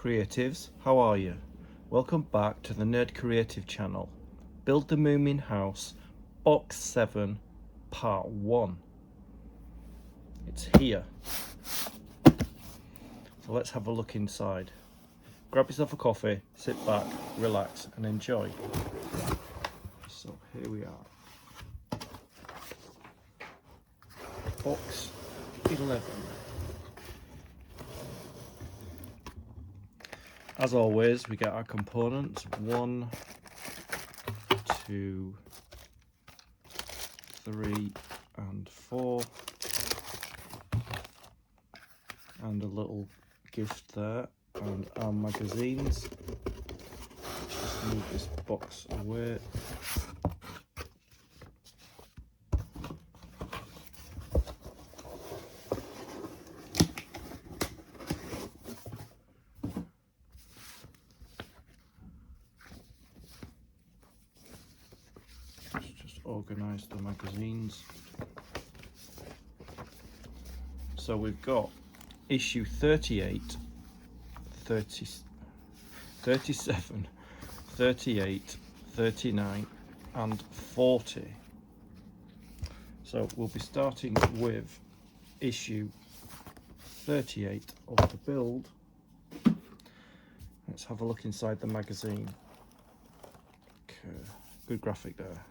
creatives, how are you? Welcome back to the Nerd Creative channel. Build the Moomin house, box 7, part 1. It's here. So let's have a look inside. Grab yourself a coffee, sit back, relax and enjoy. So here we are. Box 11. As always, we get our components 1, 2, 3 and 4, and a little gift there, and our magazines. Just move this box away. Organize the magazines. So we've got issue 38, 30, 37, 38, 39 and 40. So we'll be starting with issue 38 of the build. Let's have a look inside the magazine. Okay. Good graphic there.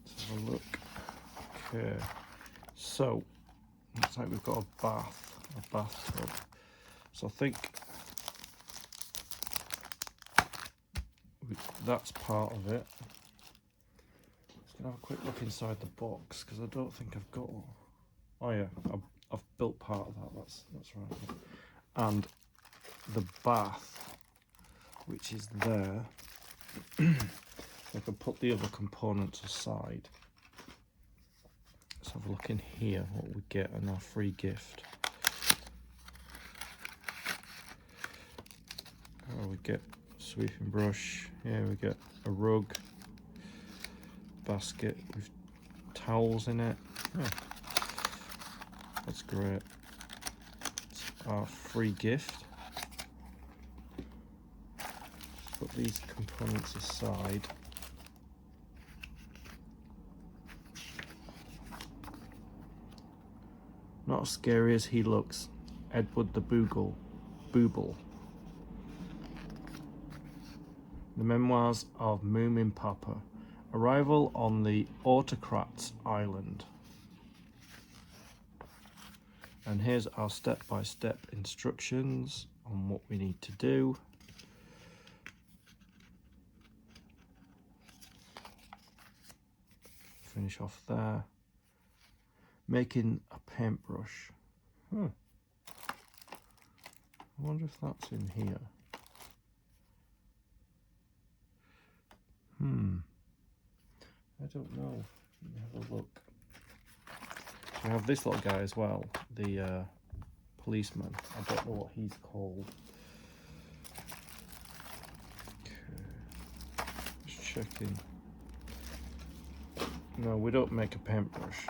Let's have a look. Okay, so looks like we've got a bathtub. So I think that's part of it. Let's have a quick look inside the box because I don't think I've got one. Oh yeah, I've built part of that. That's right. And the bath, which is there. I can put the other components aside. Let's have a look in here what we get in our free gift. Oh, we get a sweeping brush. Here we get a rug, basket with towels in it. Oh, that's great. It's our free gift. Let's put these components aside. Not as scary as he looks. Edward the Booble. The Memoirs of Moomin Papa. Arrival on the Autocrats Island. And here's our step-by-step instructions on what we need to do. Finish off there. Making a paintbrush. I wonder if that's in here. I don't know. Let me have a look. We have this little guy as well, the policeman. I don't know what he's called. Okay. Just checking. No, we don't make a paintbrush.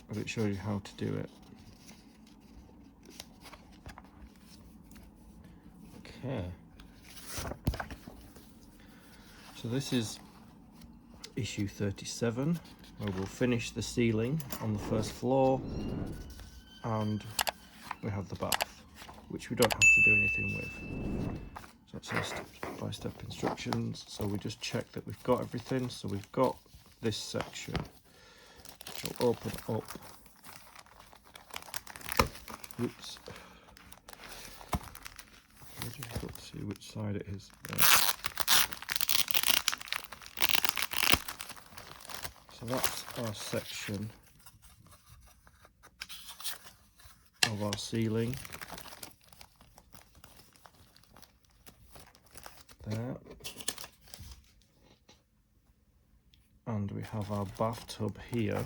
But it shows you how to do it. Okay. So this is issue 37, where we'll finish the ceiling on the first floor, and we have the bath, which we don't have to do anything with. So that's our step-by-step instructions. So we just check that we've got everything. So we've got this section. We'll open up. Oops. Very difficult to see which side it is. There. So that's our section of our ceiling. There. And we have our bathtub here.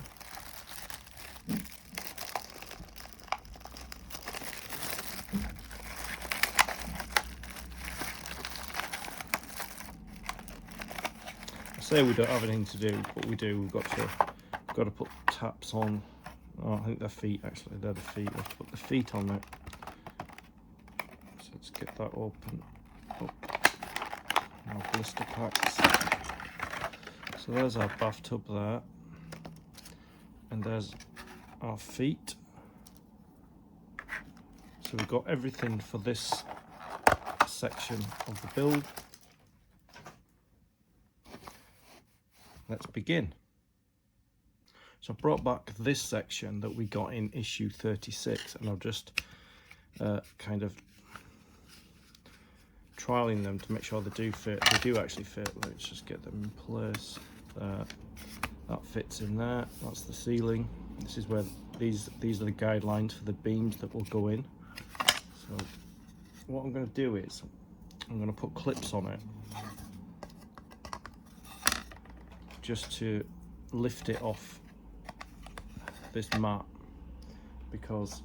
I say we don't have anything to do, but we do. We've got to put taps on Oh, I think they're feet actually, they're the feet. Let's put the feet on it. So let's get that open up. Now blister packs. So there's our bathtub there. And there's our feet. So we've got everything for this section of the build. Let's begin. So I brought back this section that we got in issue 36, and I'll just kind of trialing them to make sure they do fit. They do actually fit. Let's just get them in place. That fits in there. That's the ceiling. This is where these are the guidelines for the beams that will go in. So what I'm going to do is I'm going to put clips on it just to lift it off this mat, because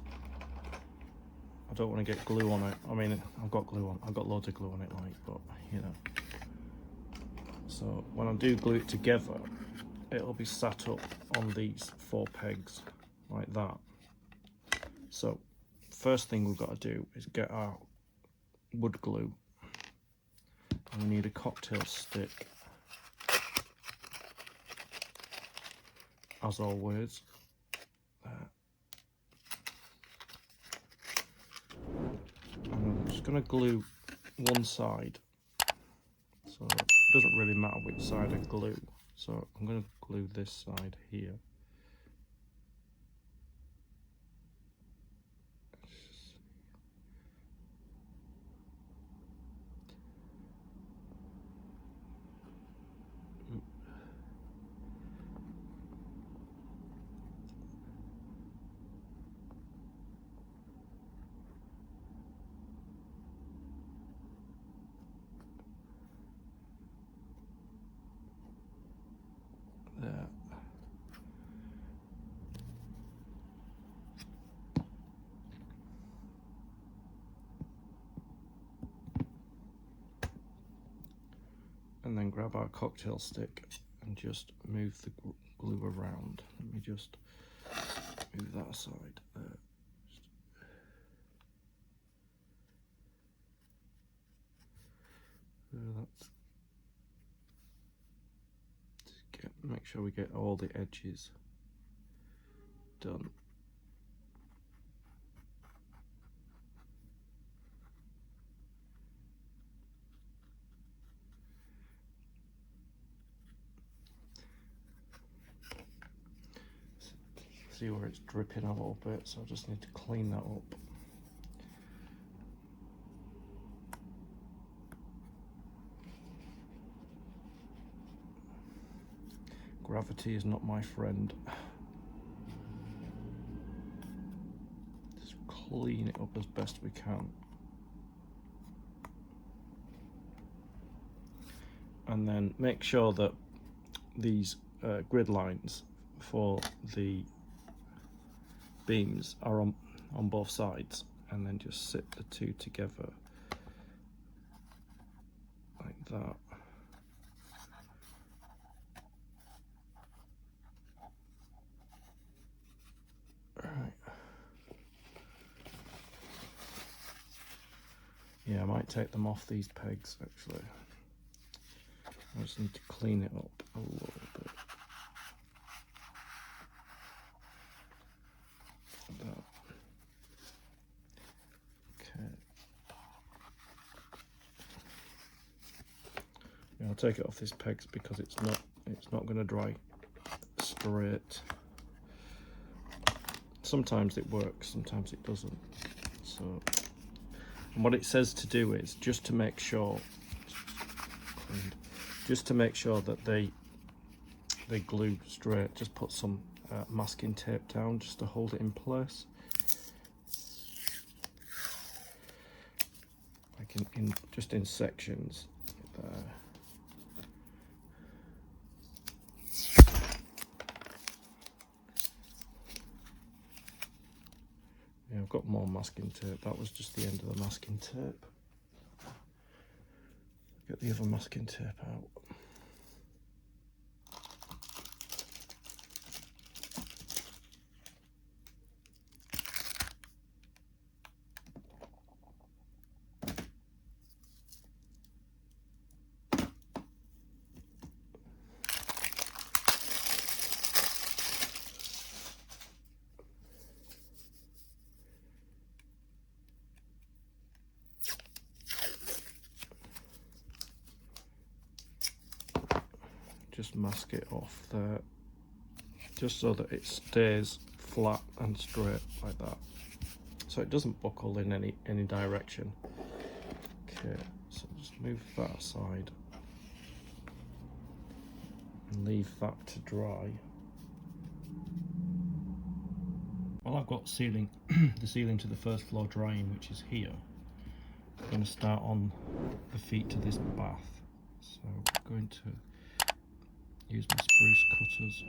I don't want to get glue on it. I mean, I've got glue on, I've got loads of glue on it, like, but you know. So when I do glue it together, it'll be sat up on these 4 pegs like that. So first thing we've got to do is get our wood glue, and we need a cocktail stick, as always. I'm just going to glue one side, so it doesn't really matter which side I glue. So I'm going to glue this side here. There. And then grab our cocktail stick and just move the glue around. Let me just move that aside there. Make sure we get all the edges done. See where it's dripping a little bit, so I just need to clean that up. Gravity is not my friend. Just clean it up as best we can. And then make sure that these grid lines for the beams are on both sides, and then just sit the two together like that. Right. Yeah, I might take them off these pegs actually. I just need to clean it up a little bit. Like that. Okay. Yeah, I'll take it off these pegs because it's not going to dry straight. Sometimes it works, sometimes it doesn't. So, and what it says to do is just to make sure that they glue straight. Just put some masking tape down just to hold it in place, like just in sections there. Yeah, I've got more masking tape. That was just the end of the masking tape. Get the other masking tape out. just mask it off there, just so that it stays flat and straight like that, so it doesn't buckle in any direction. Okay, so just move that aside and leave that to dry. Well, I've got ceiling, the ceiling to the first floor drying, which is here. I'm going to start on the feet to this bath. So I'm going to use my spruce cutters.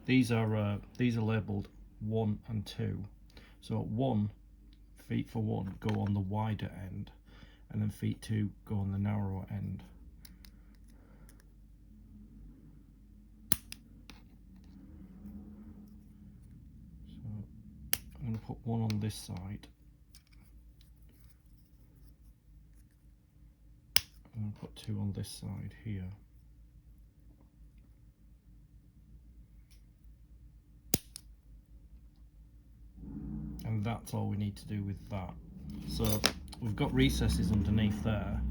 These are labelled 1 and 2. So 1, feet for 1 go on the wider end, and then feet 2 go on the narrower end. I'm going to put 1 on this side. I'm going to put 2 on this side here. And that's all we need to do with that. So we've got recesses underneath there,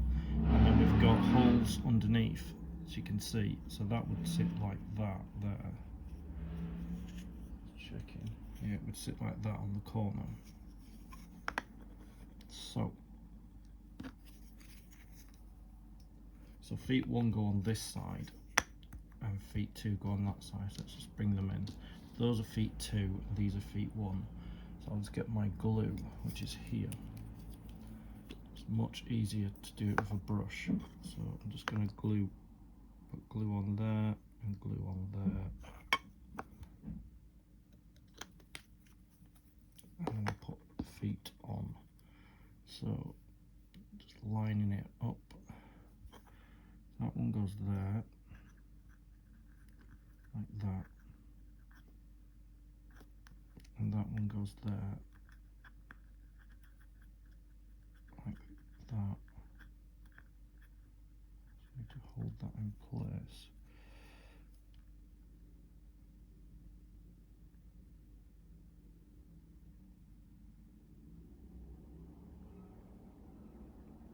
and then we've got holes underneath, as you can see. So that would sit like that there. Checking. Yeah, it would sit like that on the corner. So feet 1 go on this side, and feet 2 go on that side. So let's just bring them in. Those are feet 2, and these are feet 1. So I'll just get my glue, which is here. It's much easier to do it with a brush. So I'm just going to put glue on there, and glue on there. And then I'll put the feet on. So just lining it up. That one goes there, like that. And that one goes there, like that. So I need to hold that in place.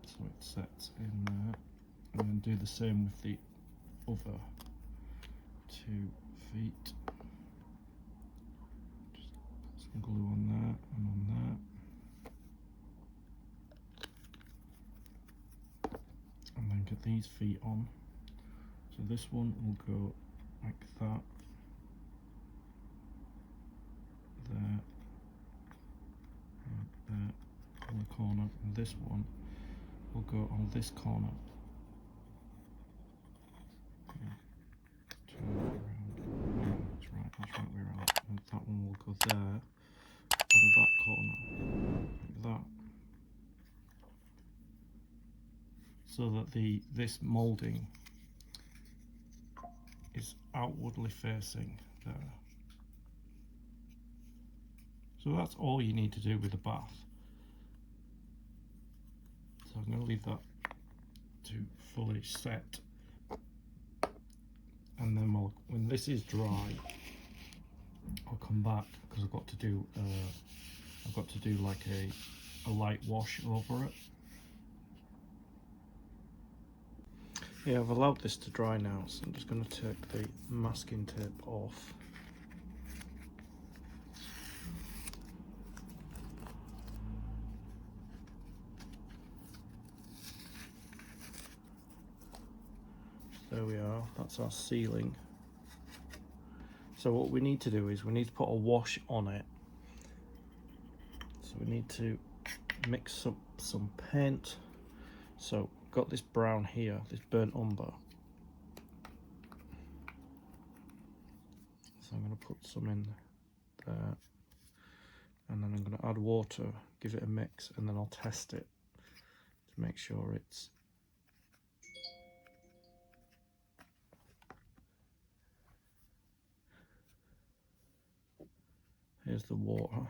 So it sets in there, and then do the same with the other 2 feet. Just put some glue on there and on there. And then get these feet on. So this one will go like that, there, and there on the corner, and this one will go on this corner. Turn it around. No, that's right way around. And that one will go there on that corner, like that. So that this moulding is outwardly facing there. So that's all you need to do with the bath. So I'm going to leave that to fully set, and then when this is dry, I'll come back, because I've got to do like a light wash over it. Yeah, I've allowed this to dry now, so I'm just going to take the masking tape off. There we are, that's our ceiling. So what we need to do is we need to put a wash on it. So we need to mix up some paint. So I've got this brown here, this burnt umber. So I'm going to put some in there. And then I'm going to add water, give it a mix, and then I'll test it to make sure it's here's the water.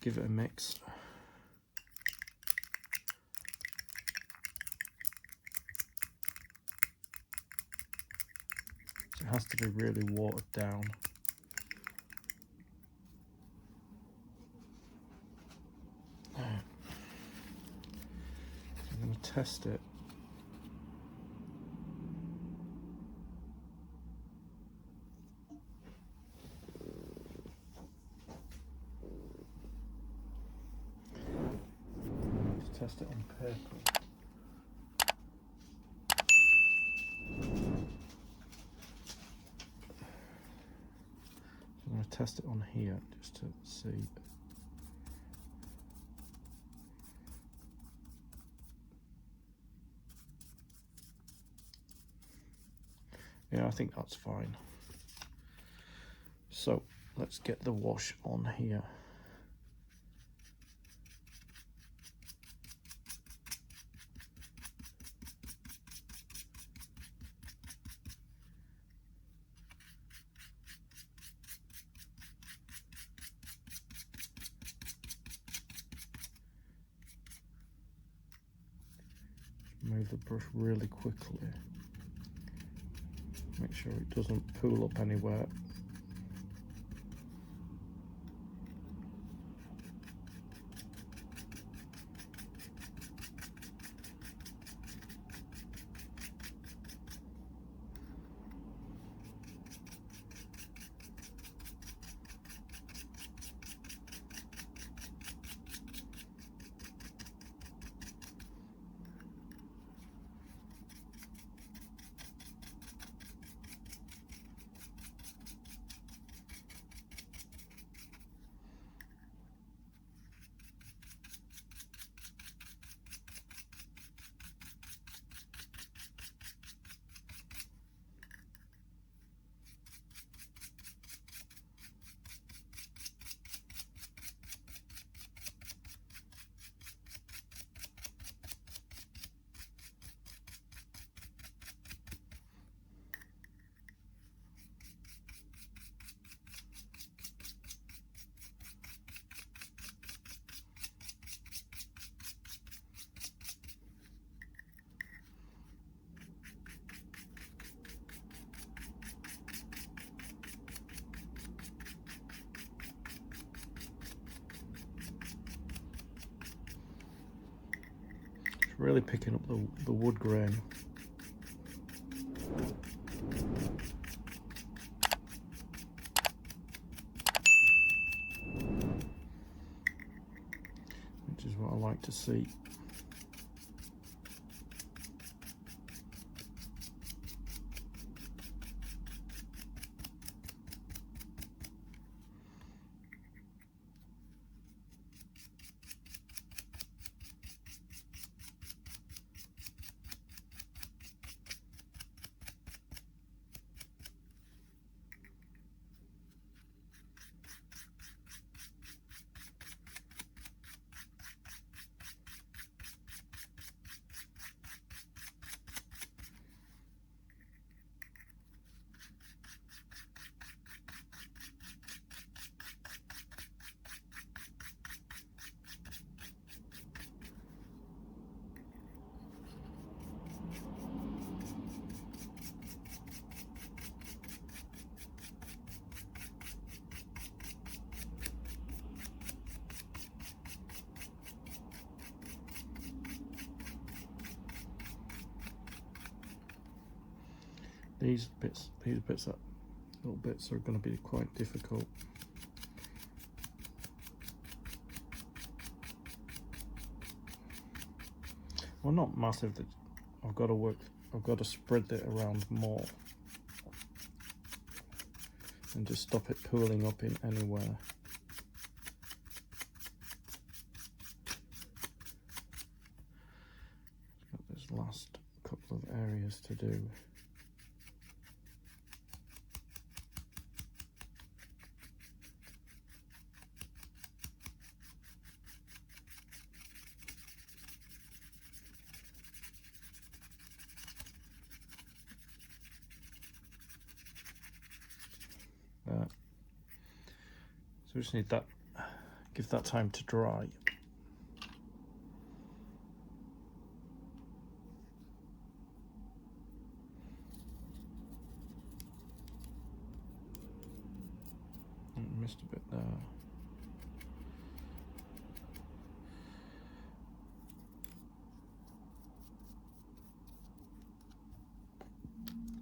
Give it a mix. So it has to be really watered down. There. test it. Test it on paper. I'm going to test it on here just to see. Yeah, I think that's fine. So let's get the wash on here. Move the brush really quickly. Make sure it doesn't pool up anywhere. Really picking up the wood grain. Which is what I like to see. These bits, that little bits are going to be quite difficult. Well, not massive. That I've got to spread it around more and just stop it pooling up in anywhere. Got this last couple of areas to do. So we just need that, give that time to dry. Missed a bit there.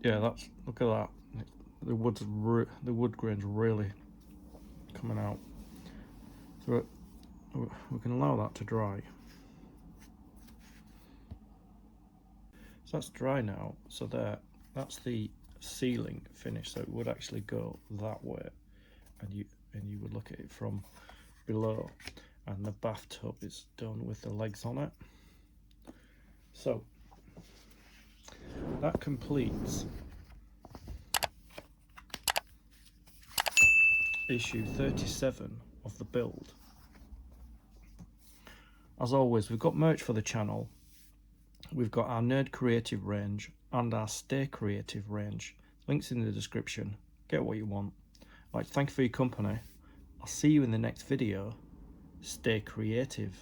yeah, that's, look at that. The wood grain's really coming out. So we can allow that to dry. So that's dry now. So that's the ceiling finished. So it would actually go that way, and you would look at it from below, and the bathtub is done with the legs on it. So that completes issue 37 of the build. As always, we've got merch for the channel. We've got our Nerd Creative range and our Stay Creative range. Links in the description. Get what you want. I'd like to thank you for your company. I'll see you in the next video. Stay creative.